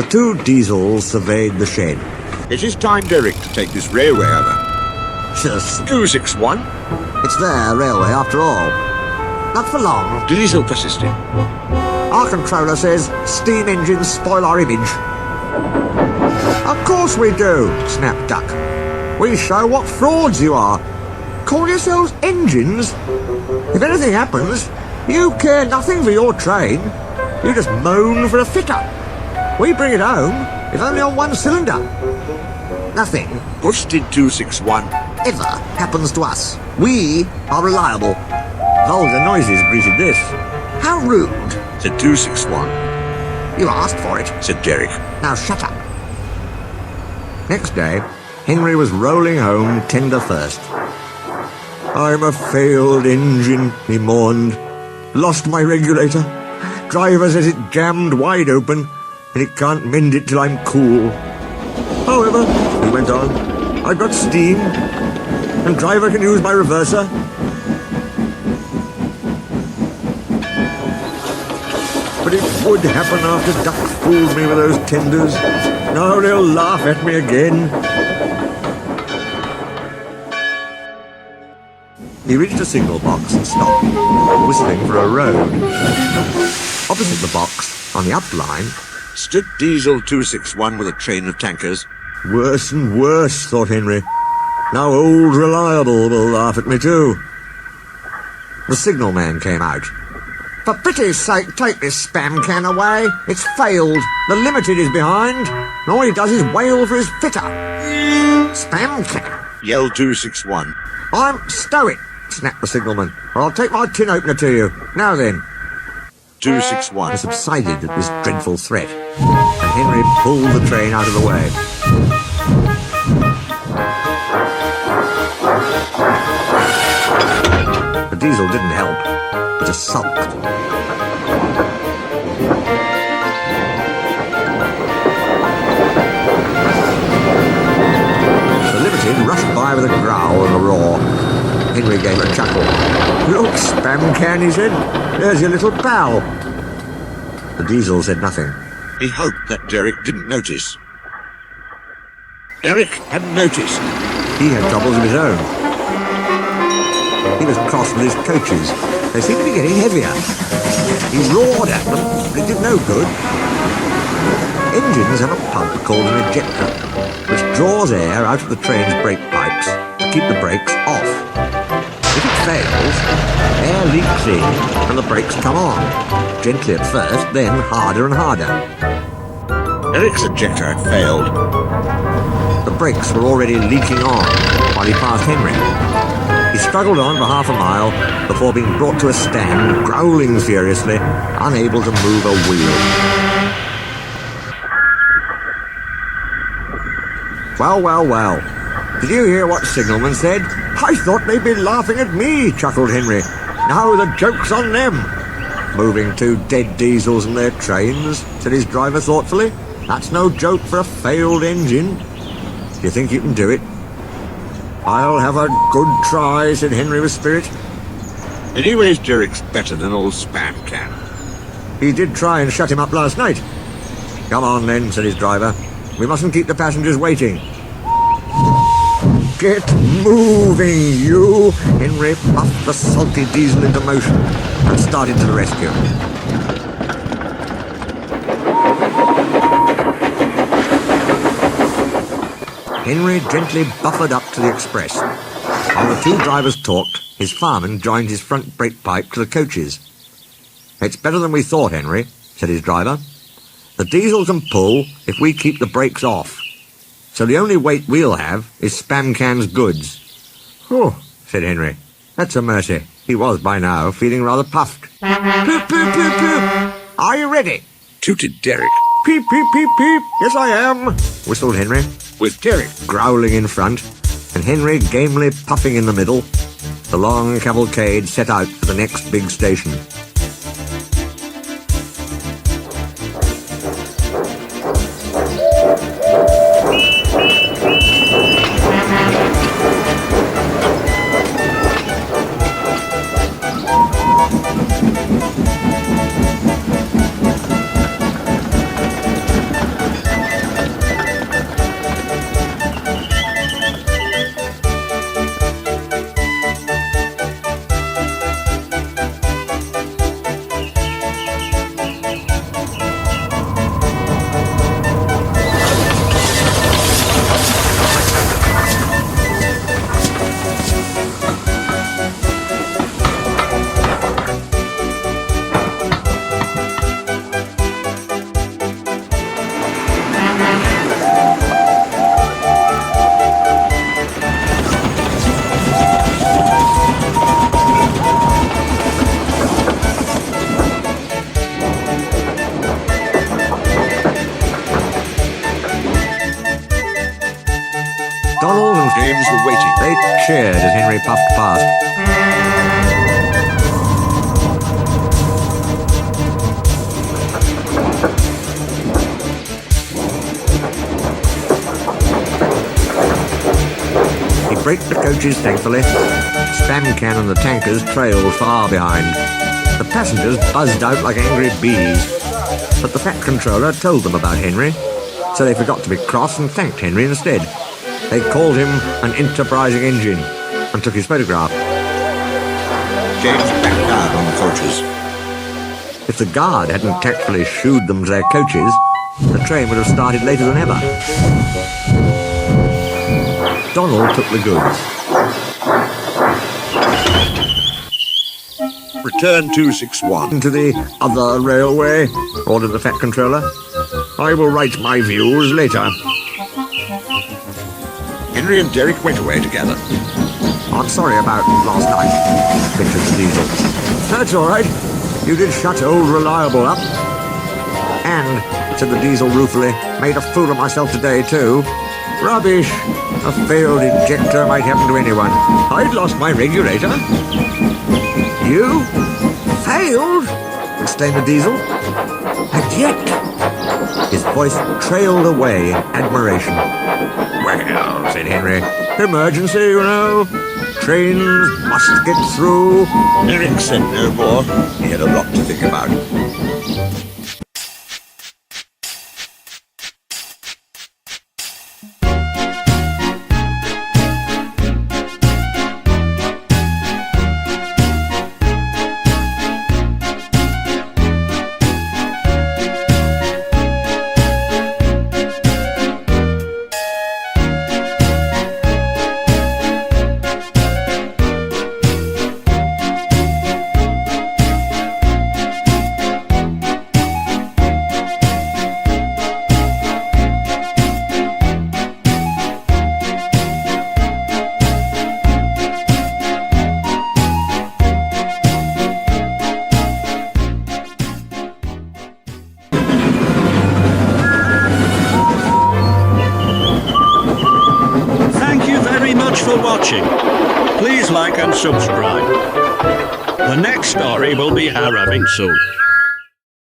The two diesels surveyed the shed. It is time, Derek, to take this railway over. Just, 261. it's their railway after all. Not for long. Diesel persisting. Our controller says steam engines spoil our image. Of course we do, snapped Duck. We show what frauds you are. Call yourselves engines? If anything happens, you care nothing for your train. You just moan for a fitter. We bring it home, if only on one cylinder. Nothing Rushton 261. ever happens to us. We are reliable. Vulgar noises greeted this. How rude. Said 261. You asked for it. Said Derek. Now shut up. Next day, Henry was rolling home tender first. I'm a failed engine, he mourned. Lost my regulator. Driver says it jammed wide open, and it can't mend it till I'm cool. However, he went on, I've got steam, and driver can use my reverser. But it would happen after Duck fooled me with those tenders. Now they'll laugh at me again. He reached a signal box and stopped, whistling for a road. Opposite the box, on the up line, Stood Diesel 261 with a train of tankers. worse and worse, thought Henry. Now old Reliable will laugh at me too. The signal man came out. For pity's sake, take this spam can away. It's failed. The Limited is behind. And all he does is wail for his fitter. Spam can? Yelled 261. I'm stow it, snapped the signalman, or I'll take my tin opener to you. Now then. 261. I subsided at this dreadful threat, and Henry pulled the train out of the way. The diesel didn't help. It just sulked. The Limited rushed by with a growl and a roar. Henry gave a chuckle. Look, spam can, he said. There's your little pal. The diesel said nothing. He hoped that Derek didn't notice. Derek hadn't noticed. He had troubles of his own. He was cross with his coaches. They seemed to be getting heavier. He roared at them, but it did no good. Engines have a pump called an ejector, which draws air out of the train's brake pipes to keep the brakes off. If it fails, air leaks in and the brakes come on. Gently at first, then harder and harder. Derek's ejector had failed. The brakes were already leaking on while he passed Henry. He struggled on for half a mile before being brought to a stand, growling furiously, unable to move a wheel. Well, well, well. Did you hear what Signalman said? I thought they'd be laughing at me, chuckled Henry. Now the joke's on them. Moving two dead diesels and their trains, said his driver thoughtfully. That's no joke for a failed engine. Do you think you can do it? I'll have a good try, said Henry with spirit. Anyways, Derek's better than old spam can. He did try and shut him up last night. Come on then, said his driver. We mustn't keep the passengers waiting. Get moving, you! Henry puffed the salty diesel into motion and started to the rescue. Henry gently buffered up to the express. While the two drivers talked, his fireman joined his front brake pipe to the coaches. It's better than we thought, Henry, said his driver. The diesel can pull if we keep the brakes off. So the only weight we'll have is Spam Can's goods. Oh, said Henry. That's a mercy. He was, by now, feeling rather puffed. Peep, peep, peep, peep. Are you ready? Tooted Derek. Peep, peep, peep, peep. Yes, I am, whistled Henry, With Derek. growling in front, and Henry gamely puffing in the middle. The long cavalcade set out for the next big station. James were waiting. They cheered as Henry puffed past. He braked the coaches thankfully. Spam can and the tankers trailed far behind. The passengers buzzed out like angry bees. But the Fat Controller told them about Henry, so they forgot to be cross and thanked Henry instead. They called him an enterprising engine and took his photograph. James backed down on the coaches. If the guard hadn't tactfully shooed them to their coaches, the train would have started later than ever. Donald took the goods. Return 261. Into the other railway, ordered the Fat Controller. I will write my views later. Henry and Derek went away together. I'm sorry about last night, ventured the Diesel. That's all right. You did shut old Reliable up. And, said the Diesel ruefully, made a fool of myself today, too. Rubbish. A failed injector might happen to anyone. I'd lost my regulator. You? Failed? Exclaimed the Diesel. And yet... His voice trailed away in admiration. Well, said Henry, emergency, you know. Trains must get through. Derek said no more. He had a lot to think about. Watching. Please like and subscribe. The next story will be harrowing soon.